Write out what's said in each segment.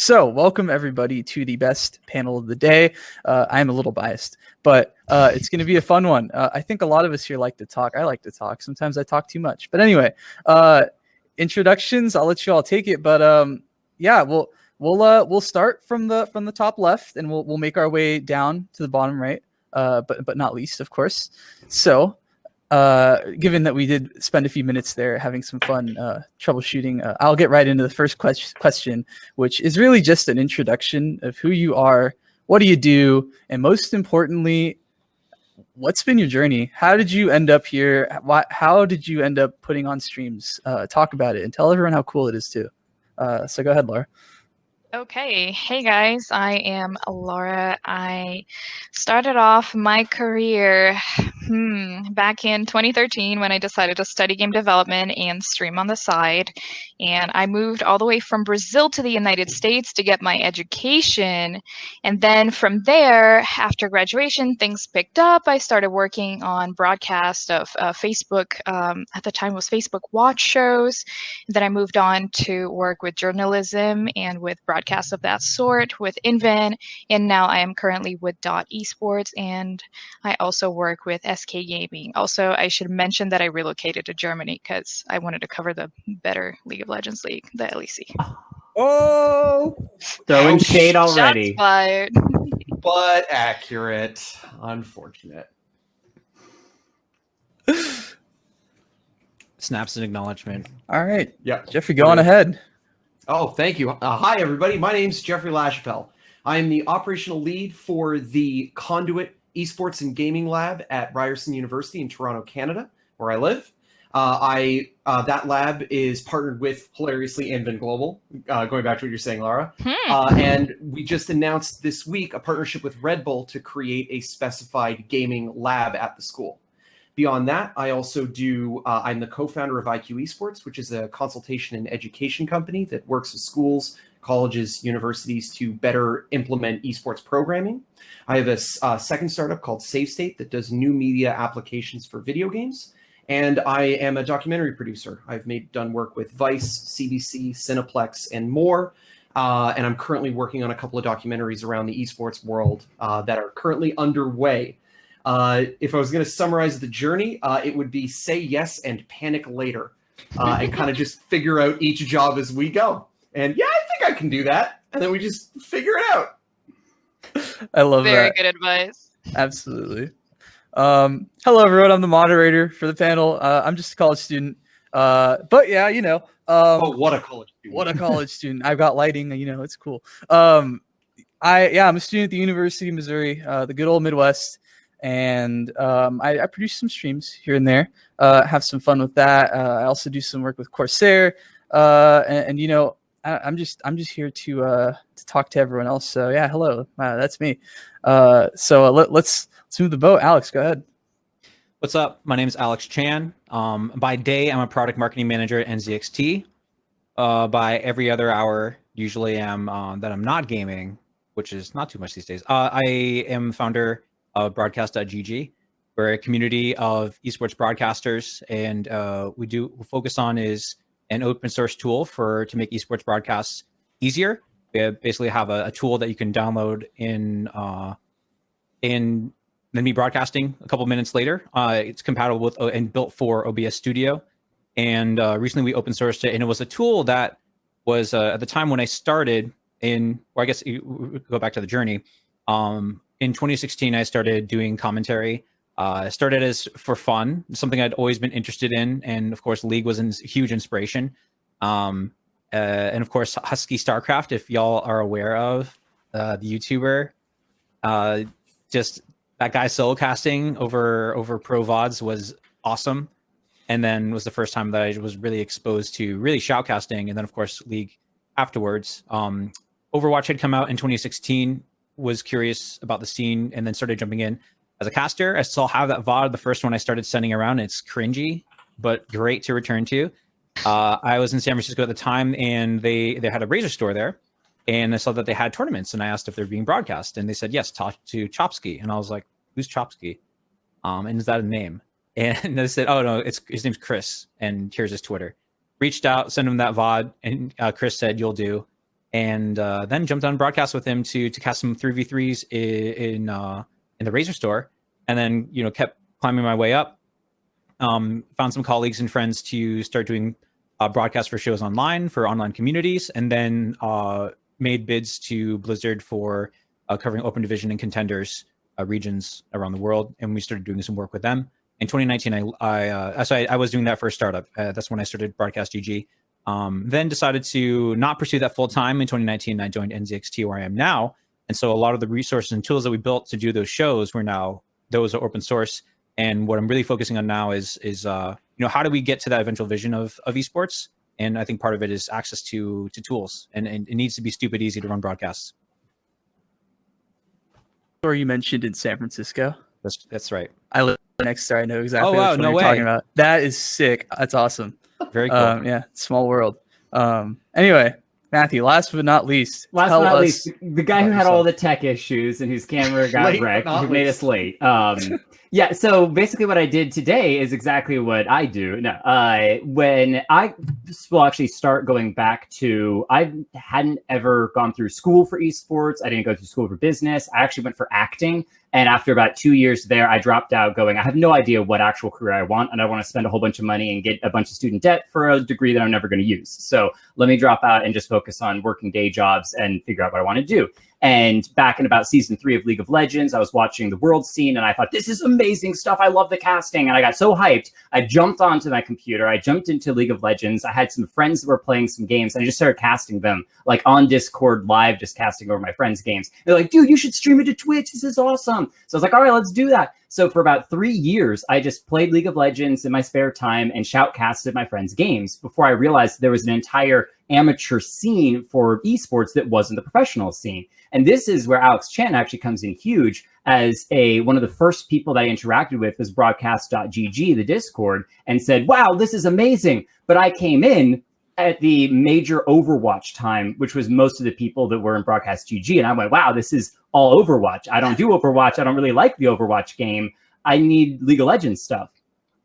So, welcome everybody to the best panel of the day. I am a little biased, but it's going to be a fun one. I think a lot of us here like to talk. I like to talk. Sometimes I talk too much. But anyway, introductions. I'll let you all take it. But yeah, we'll start from the top left, and we'll make our way down to the bottom right. But not least, of course. So. Given that we did spend a few minutes there having some fun troubleshooting, I'll get right into the first question, which is really just an introduction of who you are, what do you do, and most importantly, what's been your journey? How did you end up here? How did you end up putting on streams? Talk about it and tell everyone how cool it is too. So go ahead, Laura. Okay. Hey guys, I am Laura. I started off my career back in 2013 when I decided to study game development and stream on the side. And I moved all the way from Brazil to the United States to get my education. And then from there, after graduation, things picked up. I started working on broadcast of Facebook. At the time, it was Facebook Watch shows. Then I moved on to work with journalism and with broadcasts of that sort with Invent, and now I am currently with Esports, and I also work with SK Gaming. Also, I should mention that I relocated to Germany because I wanted to cover the better League of Legends league, the LEC. Oh, throwing shade already. Shots fired. But accurate. Unfortunate. Snaps and acknowledgement. All right. Yeah. Jeffrey, go on ahead. Oh, thank you. Hi, everybody. My name's Jeffrey LaChapelle. I am the operational lead for the Conduit Esports and Gaming Lab at Ryerson University in Toronto, Canada, where I live. That lab is partnered with, hilariously, Invent Global, going back to what you're saying, Laura. And we just announced this week a partnership with Red Bull to create a specified gaming lab at the school. Beyond that, I also do, I'm the co-founder of IQ Esports, which is a consultation and education company that works with schools, colleges, universities to better implement esports programming. I have a second startup called Save State that does new media applications for video games. And I am a documentary producer. I've done work with Vice, CBC, Cineplex, and more. And I'm currently working on a couple of documentaries around the esports world that are currently underway. If I was going to summarize the journey, it would be say yes and panic later, and kind of just figure out each job as we go. And yeah, I think I can do that. And then we just figure it out. I love that. Very good advice. Absolutely. Hello, everyone. I'm the moderator for the panel. I'm just a college student. But yeah, you know. What a college student. What a college student. I've got lighting, you know, it's cool. I'm a student at the University of Missouri, the good old Midwest. And I produce some streams here and there, have some fun with that. I also do some work with Corsair, and you know, I'm just here to talk to everyone else. So yeah, hello, that's me. So let's move the boat. Alex, go ahead. What's up? My name is Alex Chan. By day, I'm a product marketing manager at NZXT. By every other hour, usually I'm that I'm not gaming, which is not too much these days. I am founder of broadcast.gg. We're a community of esports broadcasters, and we focus on is an open source tool to make esports broadcasts easier. We basically have a tool that you can download in then be broadcasting a couple minutes later. It's compatible with and built for OBS Studio. And recently we open sourced it, and it was a tool that was at the time when I started or I guess you go back to the journey. In 2016, I started doing commentary. I started as for fun, something I'd always been interested in. And of course, League was a huge inspiration. And of course, Husky StarCraft, if y'all are aware of the YouTuber, just that guy solo casting over pro VODs was awesome. And then was the first time that I was really exposed to really shoutcasting. And then of course, League afterwards. Overwatch had come out in 2016. Was curious about the scene and then started jumping in as a caster. I still have that VOD, the first one I started sending around. It's cringy, but great to return to. I was in San Francisco at the time, and they had a Razer store there, and I saw that they had tournaments, and I asked if they're being broadcast, and they said, yes, talk to Chopsky. And I was like, who's Chopsky? And is that a name? And they said, oh no, his name's Chris, and here's his Twitter. Reached out, sent him that VOD, and Chris said, you'll do. and then jumped on broadcast with him to cast some 3v3s in the Razor store, and then kept climbing my way up. Found some colleagues and friends to start doing broadcasts for shows online, for online communities, and then made bids to Blizzard for covering Open Division and Contenders regions around the world, and we started doing some work with them. In 2019, I was doing that for a startup. That's when I started Broadcast GG. Then decided to not pursue that full time. In 2019, I joined NZXT, where I am now. And so a lot of the resources and tools that we built to do those shows those are open source. And what I'm really focusing on now is how do we get to that eventual vision of esports? And I think part of it is access to tools, and it needs to be stupid easy to run broadcasts. Or you mentioned in San Francisco. That's right. I live next door. I know exactly wow, what no you're way. talking about. That is sick. That's awesome. Very cool. Yeah, small world. Anyway, Matthew, last but not least, the guy who had yourself. all the tech issues and whose camera got Late but wrecked, not who made least. us late. Yeah, so basically what I did today is exactly what I do. No, when I will actually start going back to, I hadn't ever gone through school for esports. I didn't go through school for business. I actually went for acting. And after about 2 years there, I dropped out going, I have no idea what actual career I want. And I want to spend a whole bunch of money and get a bunch of student debt for a degree that I'm never going to use. So let me drop out and just focus on working day jobs and figure out what I want to do. And back in about season 3 of League of Legends, I was watching the world scene and I thought, this is amazing stuff. I love the casting. And I got so hyped. I jumped onto my computer. I jumped into League of Legends. I had some friends that were playing some games and I just started casting them, like on Discord live, just casting over my friends' games. They're like, dude, you should stream it to Twitch. This is awesome. So I was like, all right, let's do that. So for about 3 years, I just played League of Legends in my spare time and shoutcasted my friends' games before I realized there was an entire amateur scene for esports that wasn't the professional scene. And this is where Alex Chan actually comes in huge. As one of the first people that I interacted with was broadcast.gg, the Discord, and said, wow, this is amazing. But I came in at the major Overwatch time, which was most of the people that were in broadcast GG. And I went, wow, this is all Overwatch. I don't do Overwatch. I don't really like the Overwatch game. I need League of Legends stuff.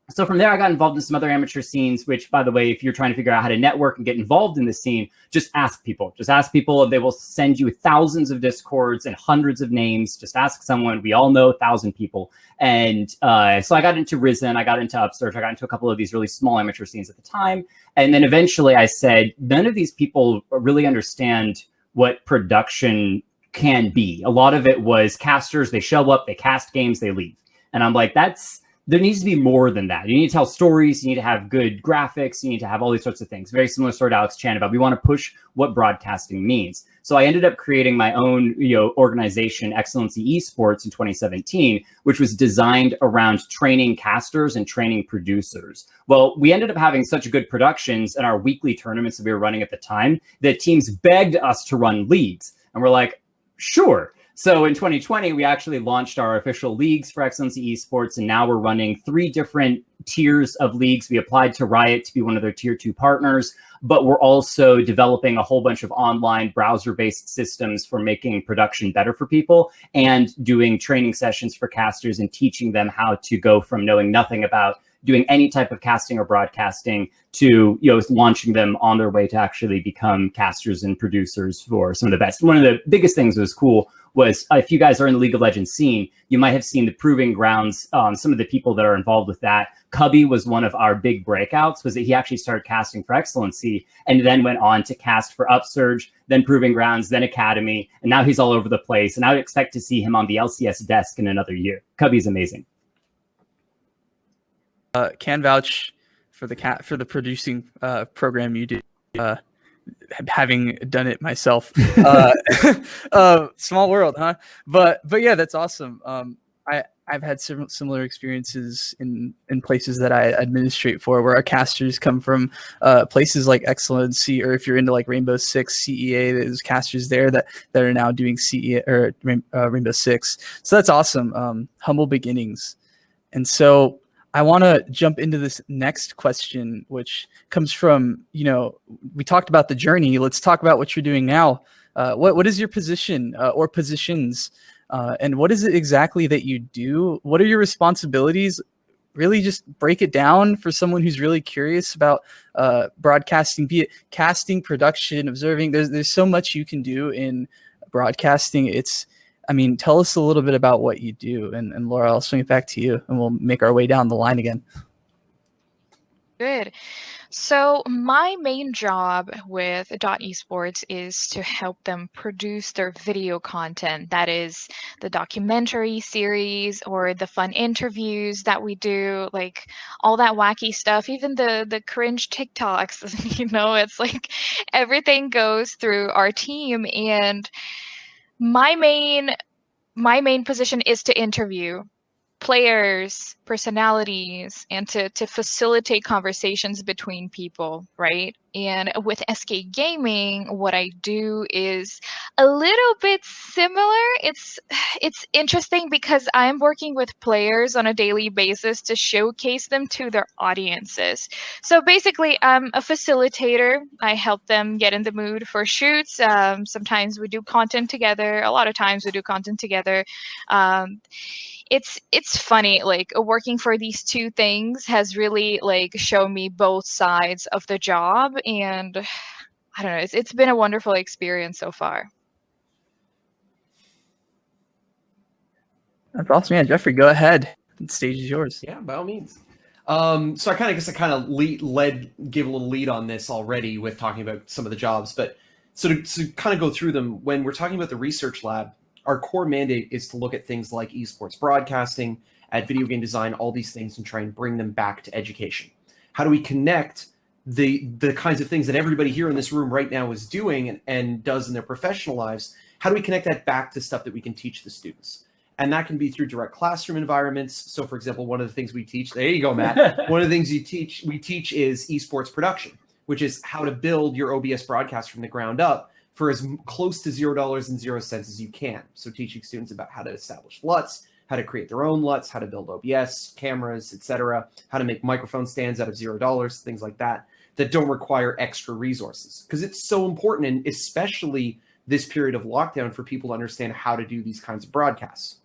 So from there, I got involved in some other amateur scenes, which, by the way, if you're trying to figure out how to network and get involved in the scene, just ask people. Just ask people. They will send you thousands of Discords and hundreds of names. Just ask someone. We all know 1,000 people. And so I got into Risen. I got into Upsurge. I got into a couple of these really small amateur scenes at the time. And then eventually I said, none of these people really understand what production can be. A lot of it was casters. They show up, they cast games, they leave. And I'm like, there needs to be more than that. You need to tell stories. You need to have good graphics. You need to have all these sorts of things. Very similar story to Alex Chan about we want to push what broadcasting means. So I ended up creating my own organization, Excellency Esports, in 2017, which was designed around training casters and training producers. Well, we ended up having such good productions in our weekly tournaments that we were running at the time that teams begged us to run leagues. And we're like, sure. So in 2020, we actually launched our official leagues for Excellency Esports, and now we're running 3 different tiers of leagues. We applied to Riot to be one of their tier 2 partners, but we're also developing a whole bunch of online browser-based systems for making production better for people and doing training sessions for casters and teaching them how to go from knowing nothing about doing any type of casting or broadcasting to launching them on their way to actually become casters and producers for some of the best. One of the biggest things that was cool was if you guys are in the League of Legends scene, you might have seen the Proving Grounds, some of the people that are involved with that. Cubby was one of our big breakouts, was that he actually started casting for Excellency and then went on to cast for Upsurge, then Proving Grounds, then Academy, and now he's all over the place. And I would expect to see him on the LCS desk in another year. Cubby's amazing. Can vouch for the producing program you did, having done it myself. Small world, huh? But yeah, that's awesome. I've had similar experiences in places that I administrate for, where our casters come from places like Excellency, or if you're into like Rainbow Six CEA, there's casters there that are now doing CEA or Rainbow Six. So that's awesome. Humble beginnings. And so I want to jump into this next question, which comes from, we talked about the journey. Let's talk about what you're doing now. What is your position or positions? And what is it exactly that you do? What are your responsibilities? really just break it down for someone who's really curious about broadcasting, be it casting, production, observing. There's so much you can do in broadcasting. Tell us a little bit about what you do, and Laura, I'll swing it back to you, and we'll make our way down the line again. Good. So my main job with Esports is to help them produce their video content. That is the documentary series or the fun interviews that we do, like all that wacky stuff, even the cringe TikToks. It's like everything goes through our team, and my main position is to interview players, personalities, and to facilitate conversations between people, right? And with SK Gaming, what I do is a little bit similar. It's interesting because I'm working with players on a daily basis to showcase them to their audiences. So basically, I'm a facilitator. I help them get in the mood for shoots. Sometimes we do content together. A lot of times we do content together. It's funny, like working for these two things has really like shown me both sides of the job, and I don't know, it's been a wonderful experience so far. That's awesome, man. Jeffrey, go ahead. The stage is yours. Yeah, by all means. So I gave a little lead on this already with talking about some of the jobs, but so to kind of go through them, when we're talking about the research lab, our core mandate is to look at things like esports broadcasting, at video game design, all these things, and try and bring them back to education. How do we connect the kinds of things that everybody here in this room right now is doing and does in their professional lives? How do we connect that back to stuff that we can teach the students? And that can be through direct classroom environments. So for example, one of the things we teach, there you go, Matt. One of the things we teach is esports production, which is how to build your OBS broadcast from the ground up for as close to $0 as you can. So teaching students about how to establish LUTs, how to create their own LUTs, how to build OBS, cameras, etc., how to make microphone stands out of $0, things like that don't require extra resources. Because it's so important, and especially this period of lockdown, for people to understand how to do these kinds of broadcasts.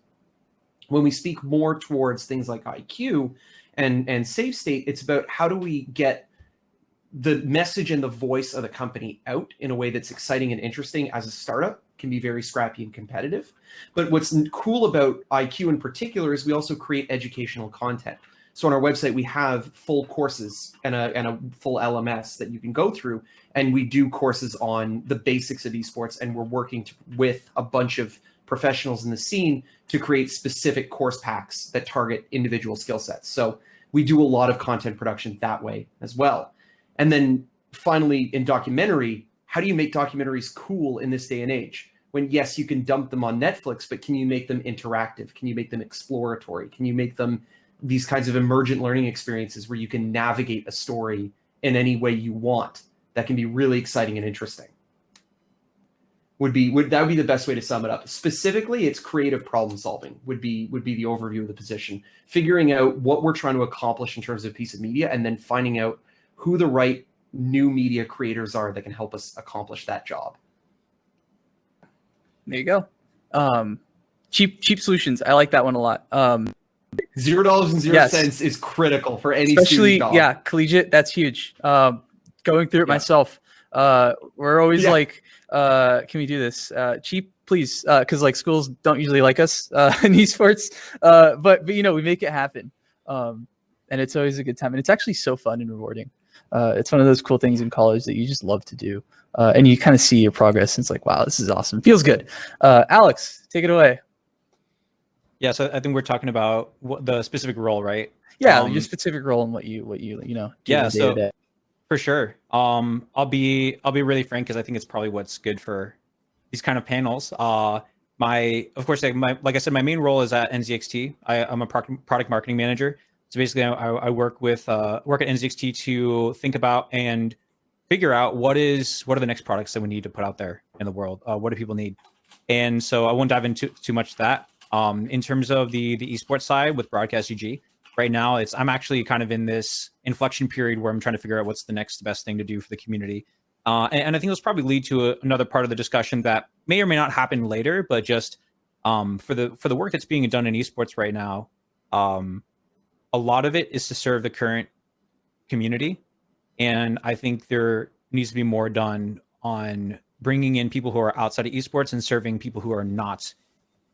When we speak more towards things like IQ and save state, it's about how do we get the message and the voice of the company out in a way that's exciting and interesting. As a startup, can be very scrappy and competitive. But what's cool about IQ in particular is we also create educational content. So on our website, we have full courses and a full LMS that you can go through. And we do courses on the basics of esports. And we're working with a bunch of professionals in the scene to create specific course packs that target individual skill sets. So we do a lot of content production that way as well. And then finally, in documentary, how do you make documentaries cool in this day and age? When, yes, you can dump them on Netflix, but can you make them interactive? Can you make them exploratory? Can you make them these kinds of emergent learning experiences where you can navigate a story in any way you want? That can be really exciting and interesting. That would be the best way to sum it up. Specifically, it's creative problem solving would be the overview of the position. Figuring out what we're trying to accomplish in terms of a piece of media, and then finding out who the right new media creators are that can help us accomplish that job. There you go. Cheap solutions. I like that one a lot. $0 is critical for any especially student job. Yeah, collegiate. That's huge. Going through it myself. We're always like, can we do this? Cheap, please, because like schools don't usually like us in esports. But we make it happen. And it's always a good time, and it's actually so fun and rewarding. It's one of those cool things in college that you just love to do, and you kind of see your progress, and it's like, wow, this is awesome. Feels good. Alex, take it away. Yeah, so I think we're talking about the specific role, right? Yeah, your specific role and what you do yeah, so day-to-day. For sure. I'll be really frank, because I think it's probably what's good for these kind of panels. Of course, like I said, my main role is at NZXT. I'm a product marketing manager. So basically, I work at NZXT to think about and figure out what are the next products that we need to put out there in the world. What do people need? And so I won't dive into too much of that. In terms of the esports side with Broadcast UG, right now I'm actually kind of in this inflection period where I'm trying to figure out what's the next best thing to do for the community. And I think this probably lead to another part of the discussion that may or may not happen later, but just for the work that's being done in esports right now. a lot of it is to serve the current community. And I think there needs to be more done on bringing in people who are outside of esports and serving people who are not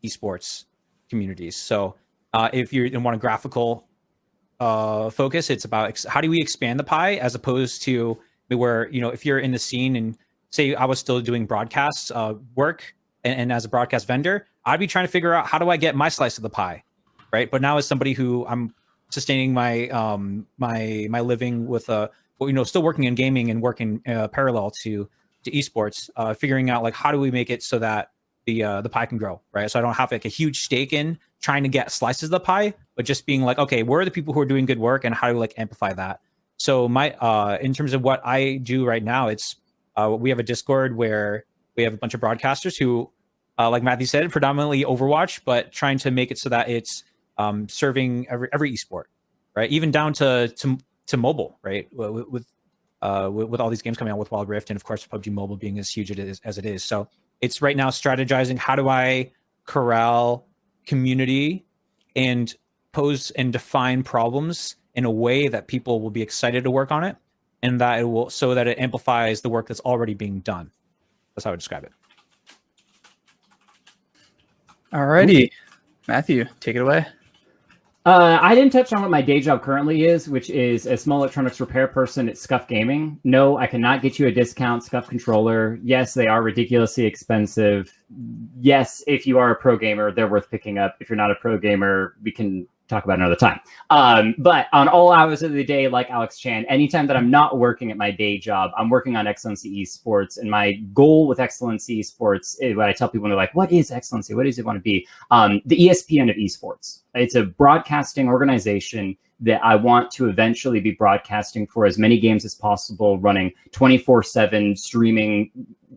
esports communities. So if you want a graphical focus, it's about how do we expand the pie, as opposed to where, if you're in the scene and say I was still doing broadcast work and as a broadcast vendor, I'd be trying to figure out how do I get my slice of the pie, right? But now as somebody who I'm sustaining my my living with still working in gaming and working parallel to esports, figuring out like how do we make it so that the pie can grow, right? So I don't have like a huge stake in trying to get slices of the pie, but just being like, okay, where are the people who are doing good work and how do we like amplify that? So my in terms of what I do right now, it's we have a Discord where we have a bunch of broadcasters who, like Matthew said, predominantly Overwatch, but trying to make it so that it's serving every esport, right? Even down to mobile, right? With all these games coming out with Wild Rift, and of course PUBG Mobile being as huge as it is. So it's right now strategizing how do I corral community and pose and define problems in a way that people will be excited to work on it, and that it will, so that it amplifies the work that's already being done. That's how I would describe it. Alrighty, Matthew, take it away. I didn't touch on what my day job currently is, which is a small electronics repair person at Scuff Gaming. No, I cannot get you a discount Scuff controller. Yes, they are ridiculously expensive. Yes, if you are a pro gamer, they're worth picking up. If you're not a pro gamer, we can talk about it another time. But on all hours of the day, like Alex Chan, anytime that I'm not working at my day job, I'm working on Excellency Esports. And my goal with Excellency Esports is what I tell people when they're like, what is Excellency? What does it want to be? The ESPN of esports. It's a broadcasting organization that I want to eventually be broadcasting for as many games as possible, running 24/7, streaming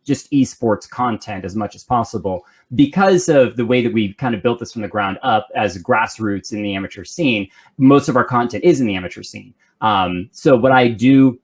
just esports content as much as possible. Because of the way that we kind of built this from the ground up as grassroots in the amateur scene, most of our content is in the amateur scene. So what I do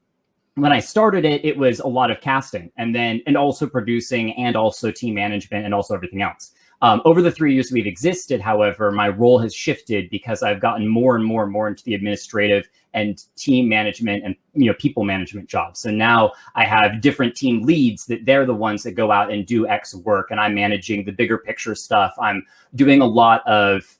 when I started it, it was a lot of casting and also producing and also team management and also everything else. Over the 3 years we've existed, however, my role has shifted because I've gotten more and more and more into the administrative and team management and people management jobs. So now I have different team leads that they're the ones that go out and do X work, and I'm managing the bigger picture stuff. I'm doing a lot of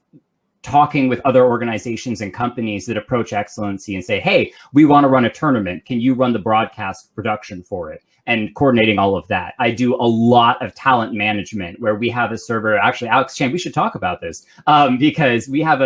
talking with other organizations and companies that approach Excellency and say, hey, we want to run a tournament. Can you run the broadcast production for it? And coordinating all of that. I do a lot of talent management where we have a server. Actually, Alex Chan, we should talk about this because we have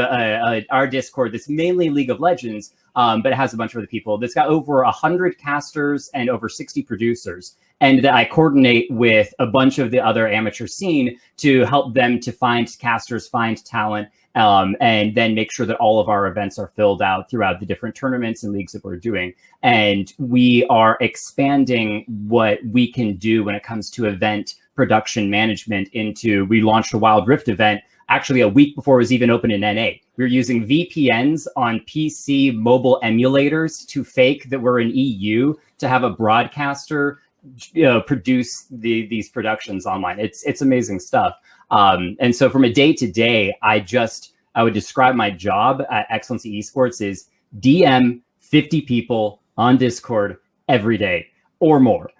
our Discord that's mainly League of Legends, but it has a bunch of other people. That's got over 100 casters and over 60 producers. And that I coordinate with a bunch of the other amateur scene to help them to find casters, find talent, and then make sure that all of our events are filled out throughout the different tournaments and leagues that we're doing. And we are expanding what we can do when it comes to event production management into, we launched a Wild Rift event actually a week before it was even open in NA. We were using VPNs on PC mobile emulators to fake that we're in EU to have a broadcaster produce these productions online. It's amazing stuff. And so from a day to day, I would describe my job at Excellency Esports is DM 50 people on Discord every day or more.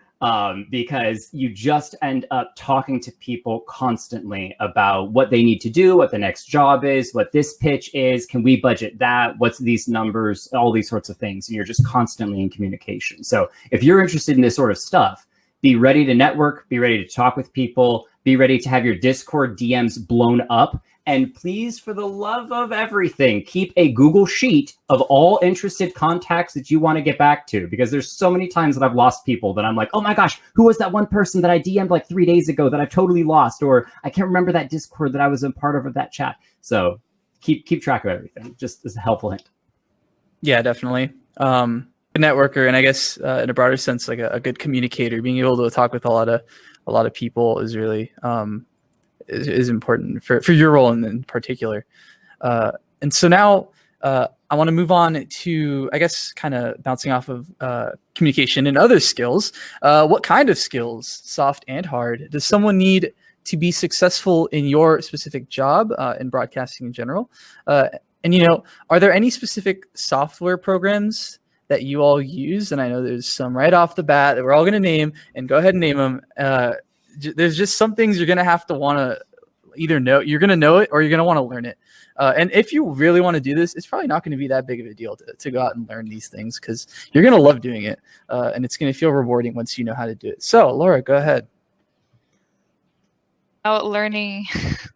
Because you just end up talking to people constantly about what they need to do, what the next job is, what this pitch is, can we budget that, what's these numbers, all these sorts of things. And you're just constantly in communication. So if you're interested in this sort of stuff, be ready to network, be ready to talk with people, be ready to have your Discord DMs blown up. And please, for the love of everything, keep a Google Sheet of all interested contacts that you want to get back to, because there's so many times that I've lost people that I'm like, oh my gosh, who was that one person that I DM'd like 3 days ago that I totally lost? Or I can't remember that Discord that I was a part of that chat. So keep track of everything, just as a helpful hint. Yeah, definitely. A networker, and I guess in a broader sense, like a good communicator, being able to talk with a lot of people is really is important for your role in particular. And so now I want to move on to, I guess, kind of bouncing off of communication and other skills. What kind of skills, soft and hard, does someone need to be successful in your specific job in broadcasting in general? And And are there any specific software programs that you all use? And I know there's some right off the bat that we're all going to name, and go ahead and name them. There's just some things you're going to have to want to either know, you're going to know it, or you're going to want to learn it. And if you really want to do this, it's probably not going to be that big of a deal to go out and learn these things, because you're going to love doing it. And it's going to feel rewarding once you know how to do it. So Laura, go ahead. Learning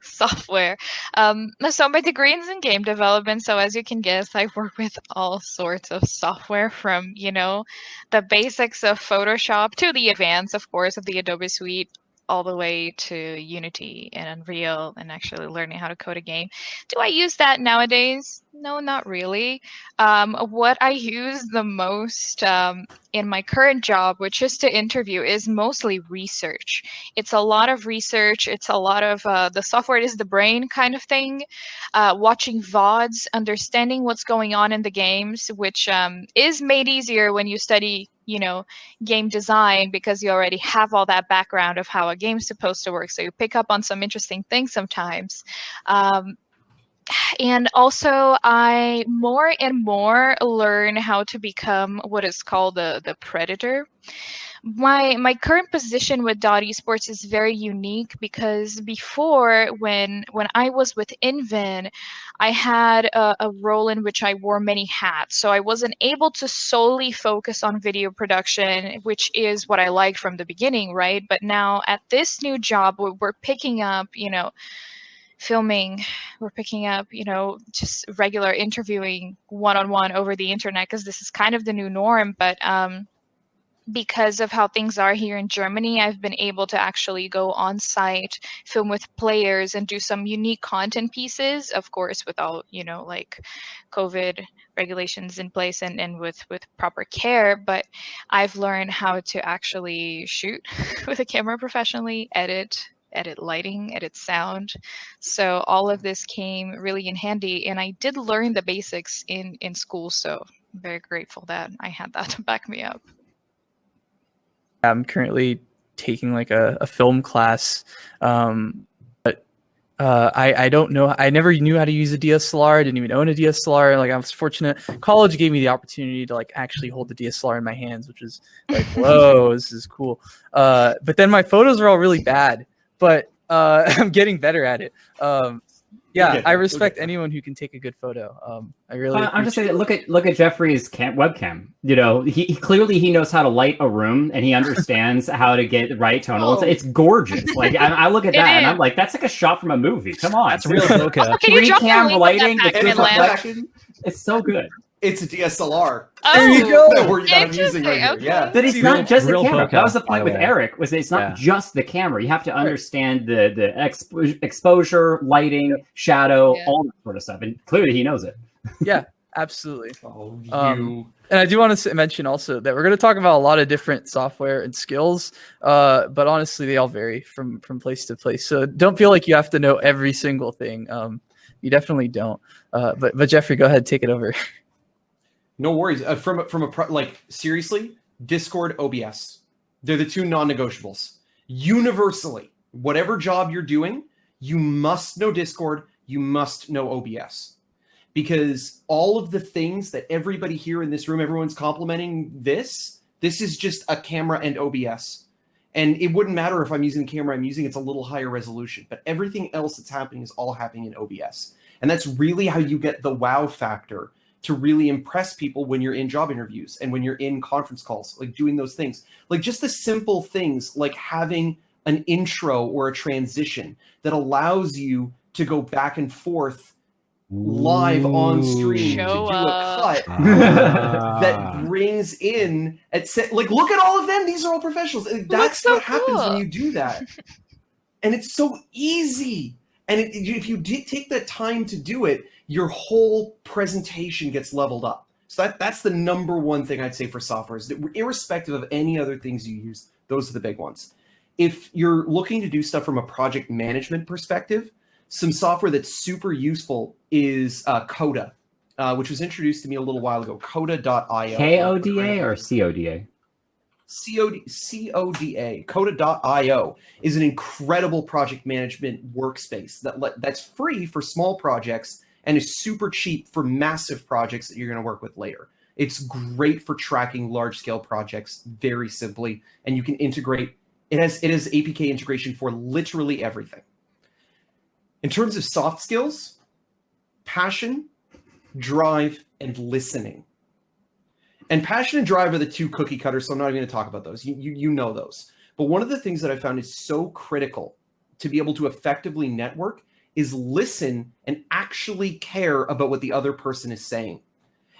software. So my degree is in game development. So as you can guess, I work with all sorts of software, from, the basics of Photoshop to the advanced, of course, of the Adobe Suite, all the way to Unity and Unreal, and actually learning how to code a game. Do I use that nowadays? No, not really. What I use the most in my current job, which is to interview, is mostly research. It's a lot of research. It's a lot of the software is the brain kind of thing. Watching VODs, understanding what's going on in the games, which is made easier when you study game design, because you already have all that background of how a game's supposed to work. So you pick up on some interesting things sometimes. And also, I more and more learn how to become what is called the predator. My current position with Esports is very unique, because before, when I was with Invin, I had a role in which I wore many hats. So I wasn't able to solely focus on video production, which is what I liked from the beginning, right? But now at this new job, we're picking up, filming, we're picking up, just regular interviewing one-on-one over the internet, because this is kind of the new norm. But because of how things are here in Germany, I've been able to actually go on site, film with players, and do some unique content pieces, of course, without, like COVID regulations in place, and with proper care. But I've learned how to actually shoot with a camera professionally, edit lighting, edit sound. So all of this came really in handy, and I did learn the basics in school. So I'm very grateful that I had that to back me up. I'm currently taking like a film class, but I don't know. I never knew how to use a DSLR. I didn't even own a DSLR. Like, I was fortunate. College gave me the opportunity to like actually hold the DSLR in my hands, which is like, whoa, this is cool. But then my photos are all really bad, but I'm getting better at it. Yeah, I respect anyone who can take a good photo. I really. I'm just saying, look at Jeffrey's webcam. He clearly knows how to light a room, and he understands how to get the right tonal. It's gorgeous. Like, I look at that and I'm like, that's like a shot from a movie. Come on, that's real bokeh. Can you drop the link lighting, of that background? It's so good. It's a DSLR. Oh, there you go. That I'm using right here. Okay. Yeah. But it's not just the camera. Bokeh, That was the point with way. Eric. Was that it's not just the camera. You have to understand the exposure, lighting, shadow, all that sort of stuff. And clearly, he knows it. Yeah, absolutely. Oh, And I do want to mention also that we're going to talk about a lot of different software and skills, but honestly, they all vary from place to place. So don't feel like you have to know every single thing. You definitely don't. But Jeffrey, go ahead, take it over. No worries. Seriously, Discord, OBS. They're the two non-negotiables. Universally, whatever job you're doing, you must know Discord, you must know OBS. Because all of the things that everybody here in this room, everyone's complimenting this is just a camera and OBS. And it wouldn't matter if I'm using the camera I'm using, it's a little higher resolution. But everything else that's happening is all happening in OBS. And that's really how you get the wow factor to really impress people when you're in job interviews and when you're in conference calls, like doing those things. Like just the simple things like having an intro or a transition that allows you to go back and forth live on stream to do a cut that brings in like, look at all of them. These are all professionals. That's what happens when you do that. And it's so easy. And if you take the time to do it, your whole presentation gets leveled up. So that's the number one thing I'd say for software, is that irrespective of any other things you use, those are the big ones. If you're looking to do stuff from a project management perspective, some software that's super useful is Coda, which was introduced to me a little while ago. Coda.io. KODA or CODA? CODA. Coda.io is an incredible project management workspace that's free for small projects and is super cheap for massive projects that you're going to work with later. It's great for tracking large-scale projects very simply, and you can integrate. It has APK integration for literally everything. In terms of soft skills, passion, drive, and listening. And passion and drive are the two cookie cutters, so I'm not even going to talk about those. You know those. But one of the things that I found is so critical to be able to effectively network is listen and actually care about what the other person is saying.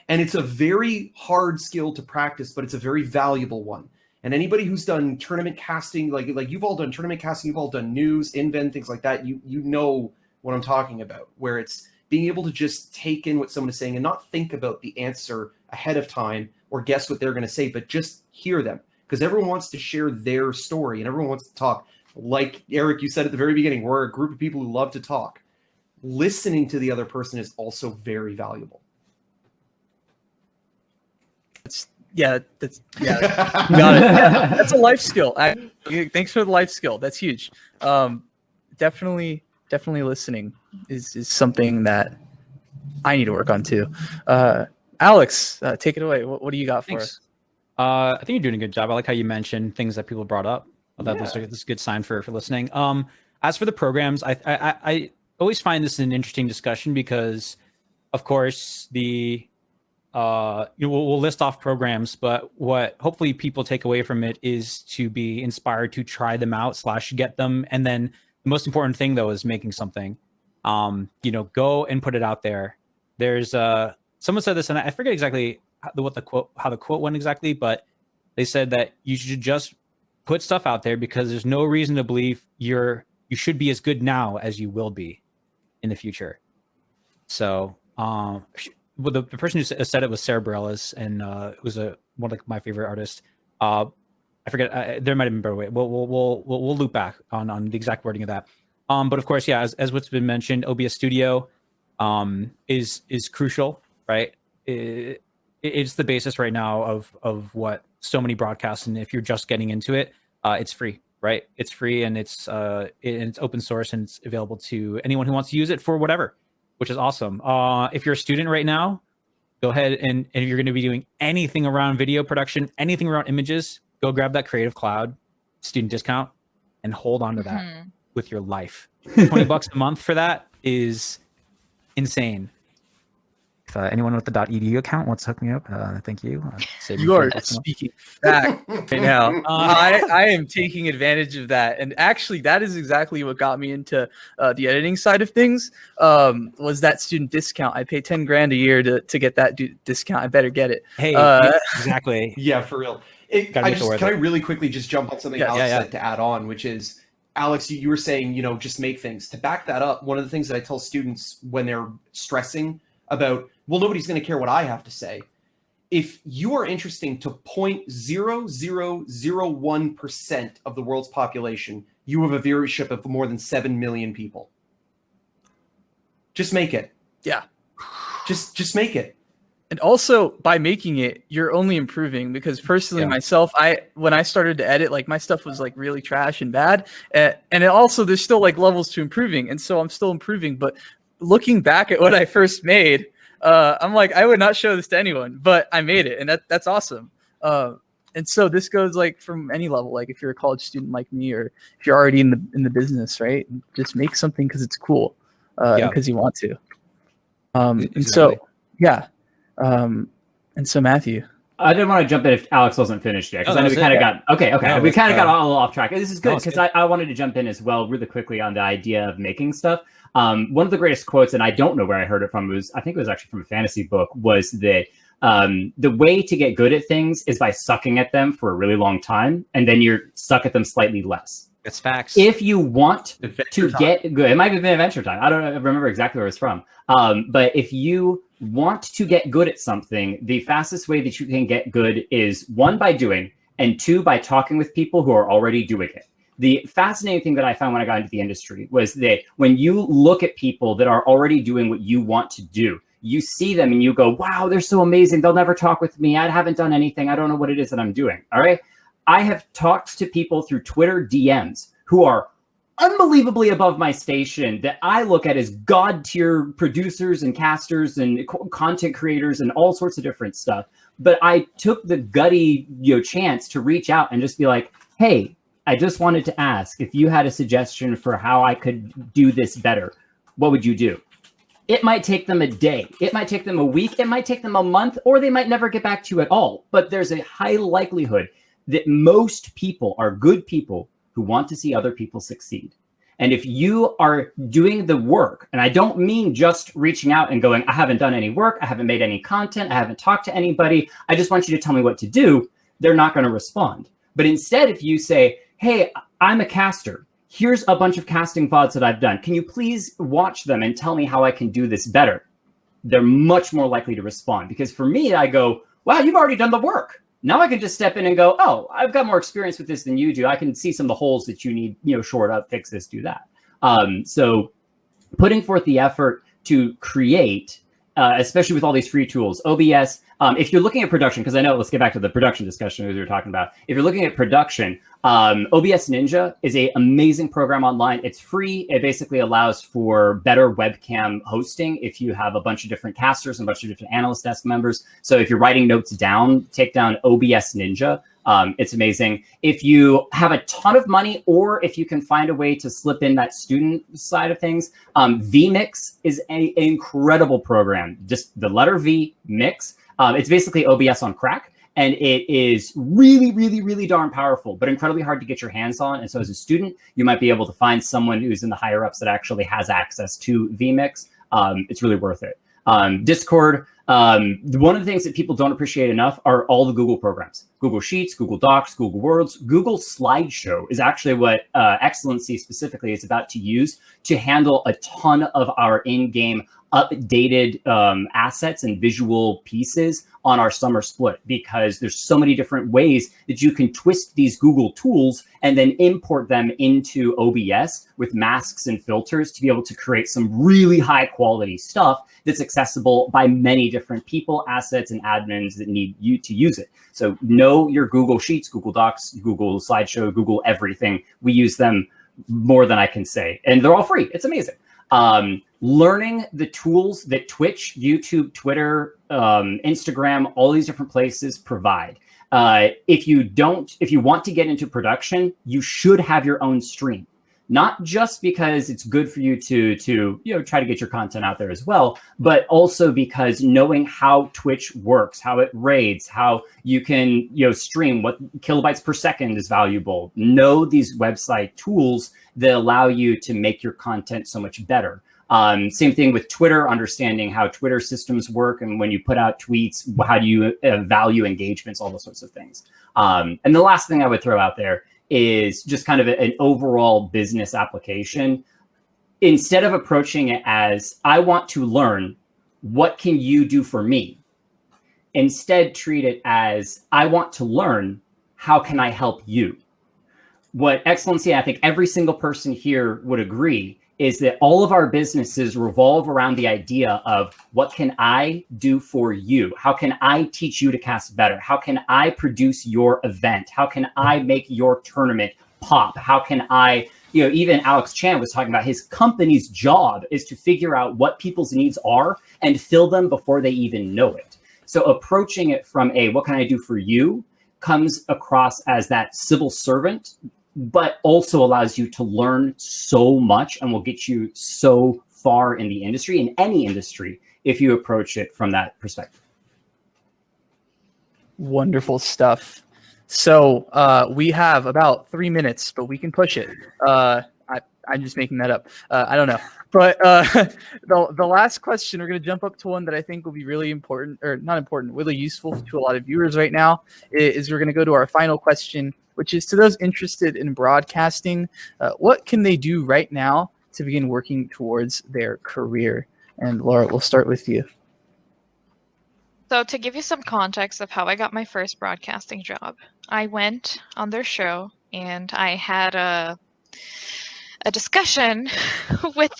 And it's a very hard skill to practice, but it's a very valuable one. And anybody who's done tournament casting, like you've all done tournament casting, you've all done news, invent, things like that, you know what I'm talking about, where it's being able to just take in what someone is saying and not think about the answer ahead of time or guess what they're going to say, but just hear them. Because everyone wants to share their story and everyone wants to talk. Like Eric, you said at the very beginning, we're a group of people who love to talk. Listening to the other person is also very valuable. You got it. Yeah, that's a life skill. Thanks for the life skill. That's huge. Definitely listening is something that I need to work on too. Alex, take it away. What do you got for us? I think you're doing a good job. I like how you mentioned things that people brought up. That's a good sign for listening. As for the programs, I always find this an interesting discussion because, of course, we'll list off programs, but what hopefully people take away from it is to be inspired to try them out / get them. And then the most important thing though is making something. Go and put it out there. There's someone said this, and I forget exactly how the quote went exactly, but they said that you should just put stuff out there because there's no reason to believe you should be as good now as you will be in the future. So, the person who said it was Sarah Bareilles, and it was one of my favorite artists. I forget. There might have been a better way. We'll loop back on the exact wording of that. But of course, yeah, as what's been mentioned, OBS Studio is crucial, right? It's the basis right now of what so many broadcasts, and if you're just getting into it, it's free, right? It's free and it's open source and it's available to anyone who wants to use it for whatever, which is awesome. If you're a student right now, go ahead and if you're going to be doing anything around video production, anything around images, go grab that Creative Cloud student discount and hold on to that with your life. $20 a month for that is insane. If anyone with the .edu account wants to hook me up, thank you. You are speaking fact right now. I am taking advantage of that, and actually, that is exactly what got me into the editing side of things. Was that student discount? I pay $10,000 a year to get that discount. I better get it. Hey, exactly. Yeah, for real. Can I really quickly just jump on something Alex said to add on, which is, Alex, you were saying, just make things. To back that up, one of the things that I tell students when they're stressing about, well, nobody's going to care what I have to say. If you are interesting to 0.0001% of the world's population, you have a viewership of more than 7 million people. Just make it. Yeah. Just make it. And also by making it, you're only improving, because personally myself, when I started to edit, like my stuff was like really trash and bad. And it also, there's still like levels to improving. And so I'm still improving, but looking back at what I first made, I'm like, I would not show this to anyone, but I made it, and that's awesome. And so this goes like from any level. Like if you're a college student like me, or if you're already in the business, right? Just make something because it's cool, because you want to. And so Matthew. I didn't want to jump in if Alex wasn't finished yet, because I know we kind of got we kind of got all off track. This is good because I wanted to jump in as well really quickly on the idea of making stuff. One of the greatest quotes, and I don't know where I heard it from, I think it was actually from a fantasy book, was that the way to get good at things is by sucking at them for a really long time, and then you're suck at them slightly less. It's facts. If you want to get good, it might have been Adventure Time. I don't remember exactly where it's from. But if you want to get good at something, the fastest way that you can get good is 1, by doing, and 2, by talking with people who are already doing it. The fascinating thing that I found when I got into the industry was that when you look at people that are already doing what you want to do, you see them and you go, wow, they're so amazing. They'll never talk with me. I haven't done anything. I don't know what it is that I'm doing. All right. I have talked to people through Twitter DMs who are unbelievably above my station that I look at as god tier producers and casters and content creators and all sorts of different stuff. But I took the gutty, chance to reach out and just be like, hey, I just wanted to ask if you had a suggestion for how I could do this better, what would you do? It might take them a day, it might take them a week, it might take them a month, or they might never get back to you at all. But there's a high likelihood that most people are good people who want to see other people succeed. And if you are doing the work, and I don't mean just reaching out and going, I haven't done any work, I haven't made any content, I haven't talked to anybody, I just want you to tell me what to do, they're not going to respond. But instead, if you say, hey, I'm a caster, here's a bunch of casting VODs that I've done, can you please watch them and tell me how I can do this better? They're much more likely to respond. Because for me, I go, wow, you've already done the work. Now I can just step in and go, oh, I've got more experience with this than you do. I can see some of the holes that you need, short up, fix this, do that. So putting forth the effort to create, especially with all these free tools, OBS, if you're looking at production, because I know, let's get back to the production discussion as we were talking about. If you're looking at production, OBS Ninja is an amazing program online. It's free. It basically allows for better webcam hosting if you have a bunch of different casters and a bunch of different analyst desk members. So if you're writing notes down, take down OBS Ninja. It's amazing. If you have a ton of money, or if you can find a way to slip in that student side of things, vMix is an incredible program. Just the letter V, Mix. It's basically OBS on crack, and it is really, really, really darn powerful, but incredibly hard to get your hands on. And so as a student, you might be able to find someone who's in the higher ups that actually has access to vMix. It's really worth it. Discord, one of the things that people don't appreciate enough are all the Google programs. Google Sheets, Google Docs, Google Words, Google Slideshow is actually what Excellency specifically is about to use to handle a ton of our in-game updated assets and visual pieces on our summer split, because there's so many different ways that you can twist these Google tools and then import them into OBS with masks and filters to be able to create some really high quality stuff that's accessible by many different people, assets, and admins that need you to use it. So know your Google Sheets, Google Docs, Google Slideshow, Google everything. We use them more than I can say, and they're all free. It's amazing. Learning the tools that Twitch, YouTube, Twitter, Instagram, all these different places provide. If you want to get into production, you should have your own stream. Not just because it's good for you to try to get your content out there as well, but also because knowing how Twitch works, how it raids, how you can stream, what kilobytes per second is valuable. Know these website tools that allow you to make your content so much better. Same thing with Twitter, understanding how Twitter systems work, and when you put out tweets, how do you value engagements, all those sorts of things. And the last thing I would throw out there is just kind of an overall business application. Instead of approaching it as, I want to learn, what can you do for me? Instead, treat it as, I want to learn, how can I help you? What Excellency, I think every single person here would agree, is that all of our businesses revolve around the idea of, what can I do for you? How can I teach you to cast better? How can I produce your event? How can I make your tournament pop? How can I, even Alex Chan was talking about his company's job is to figure out what people's needs are and fill them before they even know it. So approaching it from a, what can I do for you, comes across as that civil servant, but also allows you to learn so much and will get you so far in the industry, in any industry, if you approach it from that perspective. Wonderful stuff. So we have about 3 minutes, but we can push it. I'm just making that up. I don't know. But the last question, we're going to jump up to one that I think will be really important, or not important, really useful to a lot of viewers right now, is we're going to go to our final question, which is to those interested in broadcasting, what can they do right now to begin working towards their career? And Laura, we'll start with you. So to give you some context of how I got my first broadcasting job, I went on their show and I had a discussion with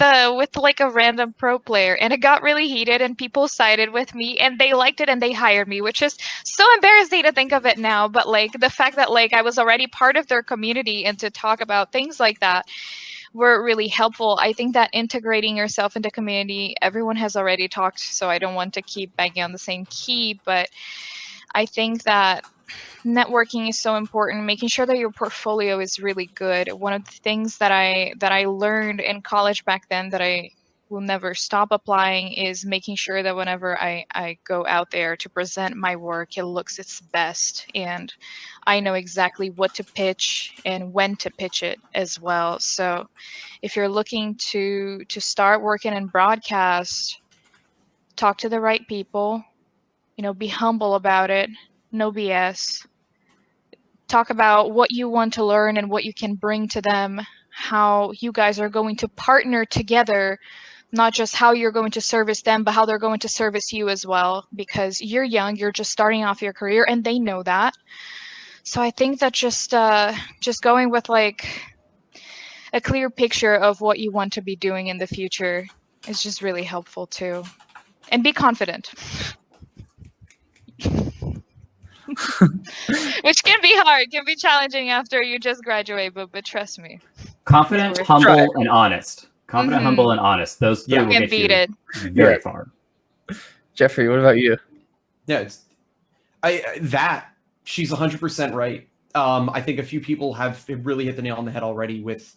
like a random pro player, and it got really heated and people sided with me and they liked it and they hired me, which is so embarrassing to think of it now, but like the fact that like I was already part of their community and to talk about things like that were really helpful. I think that integrating yourself into community, everyone has already talked, so I don't want to keep banging on the same key, but I think that networking is so important, making sure that your portfolio is really good. One of the things that I learned in college back then that I will never stop applying is making sure that whenever I go out there to present my work, it looks its best, and I know exactly what to pitch and when to pitch it as well. So if you're looking to start working in broadcast, talk to the right people, be humble about it, no BS. Talk about what you want to learn and what you can bring to them, how you guys are going to partner together, not just how you're going to service them, but how they're going to service you as well, because you're young, you're just starting off your career, and they know that. So I think that just going with like a clear picture of what you want to be doing in the future is just really helpful too. And be confident. Which can be hard, can be challenging after you just graduate, but trust me. Confident, Worth humble, trying. and honest. Confident, Mhm. humble, and honest. Those three Yeah. will Can't get beat you it. very far. Jeffrey, what about you? Yeah, she's 100% right. I think a few people have really hit the nail on the head already with,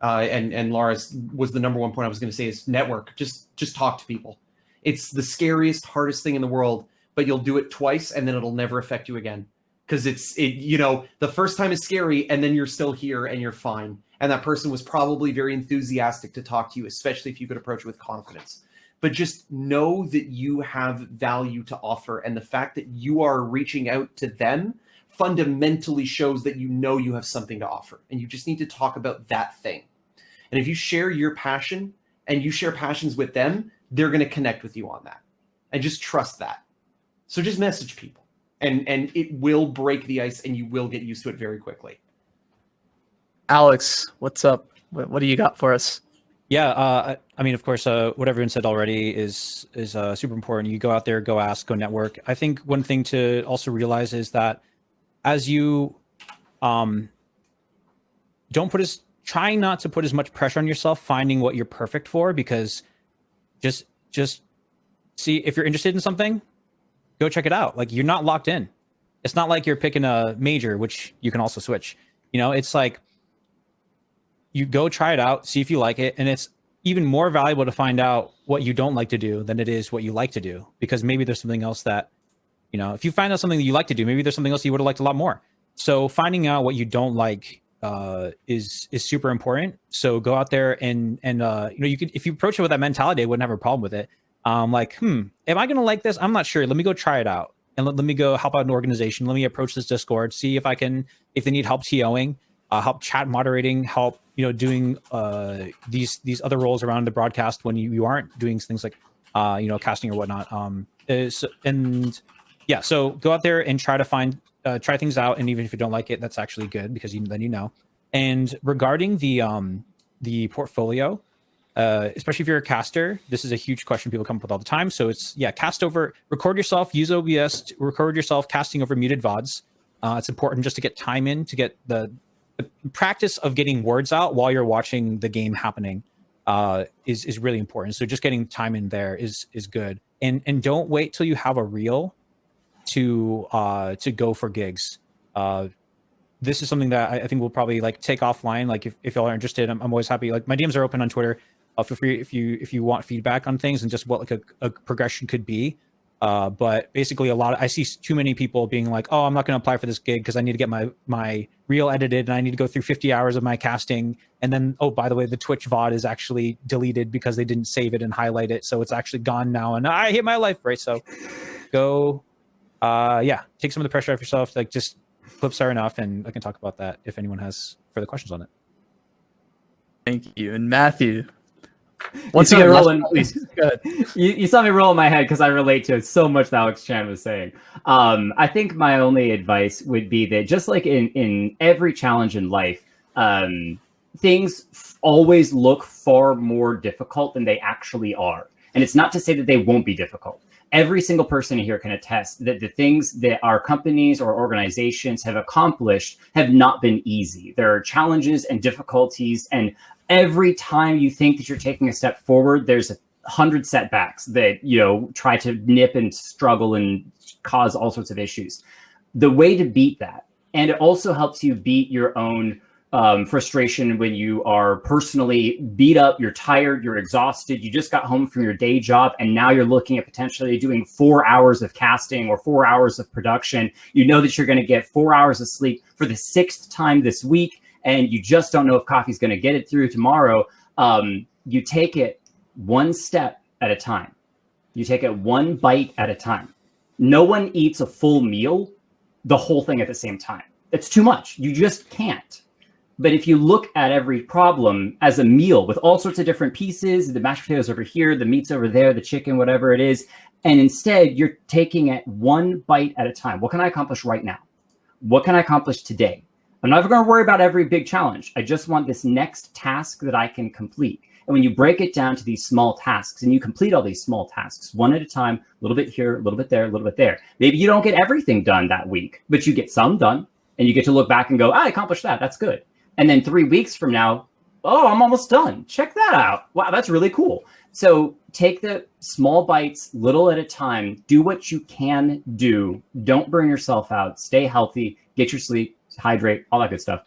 and Laura's was the number one point I was going to say is network. Just talk to people. It's the scariest, hardest thing in the world, but you'll do it twice and then it'll never affect you again. Because the first time is scary and then you're still here and you're fine. And that person was probably very enthusiastic to talk to you, especially if you could approach it with confidence. But just know that you have value to offer. And the fact that you are reaching out to them fundamentally shows that you have something to offer. And you just need to talk about that thing. And if you share your passion and you share passions with them, they're going to connect with you on that. And just trust that. So just message people. And it will break the ice and you will get used to it very quickly. Alex, what's up? What do you got for us? Yeah, I mean, of course, what everyone said already is super important. You go out there, go ask, go network. I think one thing to also realize is that as you trying not to put as much pressure on yourself, finding what you're perfect for, because just see if you're interested in something, go check it out. Like, you're not locked in. It's not like you're picking a major, which you can also switch. It's like you go try it out, see if you like it. And it's even more valuable to find out what you don't like to do than it is what you like to do, because maybe there's something else that, if you find out something that you like to do, maybe there's something else you would have liked a lot more. So finding out what you don't like is super important. So go out there and you could, if you approach it with that mentality, I wouldn't have a problem with it. Am I going to like this? I'm not sure. Let me go try it out. And let me go help out an organization. Let me approach this Discord, see if they need help TOing, help chat moderating, help, doing these other roles around the broadcast when you aren't doing things like, casting or whatnot. So go out there and try to try things out. And even if you don't like it, that's actually good, because then. And regarding the portfolio, especially if you're a caster, this is a huge question people come up with all the time. So it's, record yourself, use OBS, record yourself casting over muted VODs. It's important just to get time in, to get the practice of getting words out while you're watching the game happening is really important. So just getting time in there is good. And don't wait till you have a reel to go for gigs. This is something that I think we'll probably take offline. Like if y'all are interested, I'm always happy. Like, my DMs are open on Twitter. Feel free if you want feedback on things and just what a progression could be. But basically, I see too many people being like, "Oh, I'm not going to apply for this gig because I need to get my reel edited and I need to go through 50 hours of my casting." And then, oh, by the way, the Twitch VOD is actually deleted because they didn't save it and highlight it, so it's actually gone now. And I hate my life, right? So go, take some of the pressure off yourself. Like, just clips are enough, and I can talk about that if anyone has further questions on it. Thank you. And Matthew, Once you rolling, good. You saw me roll in my head because I relate to so much that Alex Chan was saying. I think my only advice would be that, just like in every challenge in life, things always look far more difficult than they actually are. And it's not to say that they won't be difficult. every single person here can attest that the things that our companies or organizations have accomplished have not been easy. There are challenges and difficulties, and every time you think that you're taking a step forward, there's 100 setbacks that, you know, try to nip and struggle and cause all sorts of issues. The way to beat that, and it also helps you beat your own frustration when you are personally beat up, you're tired, you're exhausted, you just got home from your day job, and now you're looking at potentially doing 4 hours of casting or 4 hours of production. You know that you're going to get 4 hours of sleep for the 6th time this week, and you just don't know if coffee's going to get it through tomorrow. You take it one step at a time. You take it one bite at a time. No one eats a full meal, the whole thing at the same time. It's too much. You just can't. But if you look at every problem as a meal with all sorts of different pieces, the mashed potatoes over here, the meat's over there, the chicken, whatever it is, and instead you're taking it one bite at a time. What can I accomplish right now? What can I accomplish today? I'm never going to worry about every big challenge. I just want this next task that I can complete. And when you break it down to these small tasks and you complete all these small tasks one at a time, a little bit here, a little bit there, a little bit there. Maybe you don't get everything done that week, but you get some done and you get to look back and go, I accomplished that. That's good. And then 3 weeks from now, oh, I'm almost done. Check that out. Wow, that's really cool. So take the small bites, little at a time. Do what you can do. Don't burn yourself out. Stay healthy. Get your sleep. Hydrate. All that good stuff.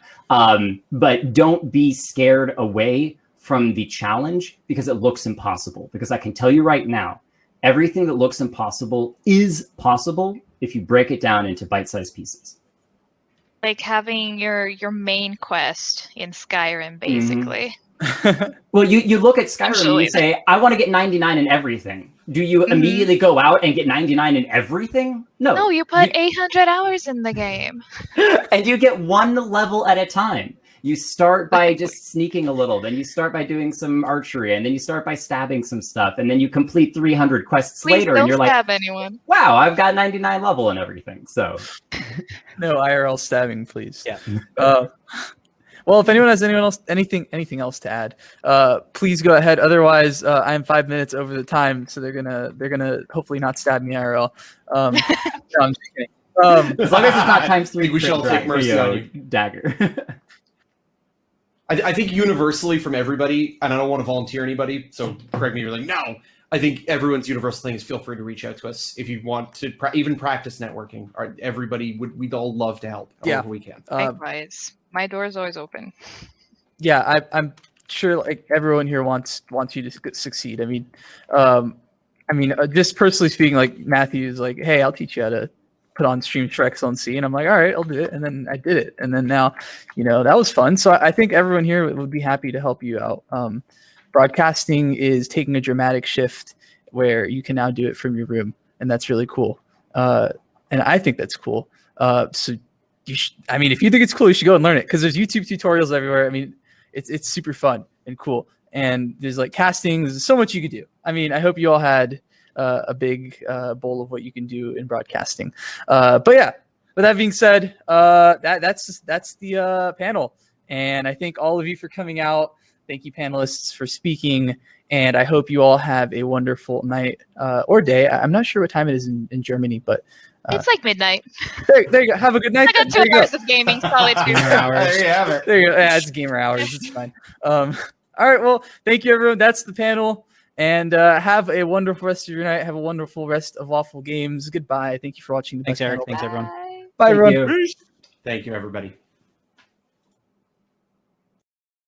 But don't be scared away from the challenge because it looks impossible. Because I can tell you right now, everything that looks impossible is possible if you break it down into bite-sized pieces. Like having your main quest in Skyrim, basically. Well, you look at Skyrim Actually, and you say, I want to get 99 in everything. Do you immediately go out and get 99 in everything? No. No, you put 800 hours in the game. And you get one level at a time. You start by just sneaking a little, then you start by doing some archery, and then you start by stabbing some stuff, and then you complete 300 quests Please later, don't and you're like, stab anyone. wow, I've got 99 level and everything. So No IRL stabbing, please. yeah. Well, if anyone has anything else to add, please go ahead. Otherwise, I am 5 minutes over the time, so they're gonna hopefully not stab me IRL. No, I'm just kidding. As long as it's not times 3, we shall take mercy on you. Dagger. I think universally from everybody, and I don't want to volunteer anybody, so correct me if you're like, no. I think everyone's universal thing is feel free to reach out to us if you want to even practice networking. Everybody we'd all love to help however we can. Likewise. My door is always open. Yeah, I'm sure like everyone here wants you to succeed. I mean, just personally speaking, like Matthew's like, hey, I'll teach you how to put on streams for excellency, and I'm like, all right, I'll do it, and then I did it, and then now, that was fun. So I think everyone here would be happy to help you out. Broadcasting is taking a dramatic shift where you can now do it from your room, and that's really cool. And I think that's cool. So if you think it's cool, you should go and learn it, because there's YouTube tutorials everywhere. I mean, it's super fun and cool, and there's like casting. There's so much you could do. I mean, I hope you all had a big bowl of what you can do in broadcasting. But yeah, with that being said, that's the panel, and I thank all of you for coming out. Thank you, panelists, for speaking, and I hope you all have a wonderful night or day. I'm not sure what time it is in Germany, but It's like midnight. There you go. Have a good night. I got 2 hours of gaming. Solid 2 hours. There you have it. There you go. Yeah, it's gamer hours. It's fine. All right. Well, thank you, everyone. That's the panel. And have a wonderful rest of your night. Have a wonderful rest of Waffle Games. Goodbye. Thank you for watching. Thanks, Eric. Thanks, everyone. Bye, everyone. You. Thank you, everybody.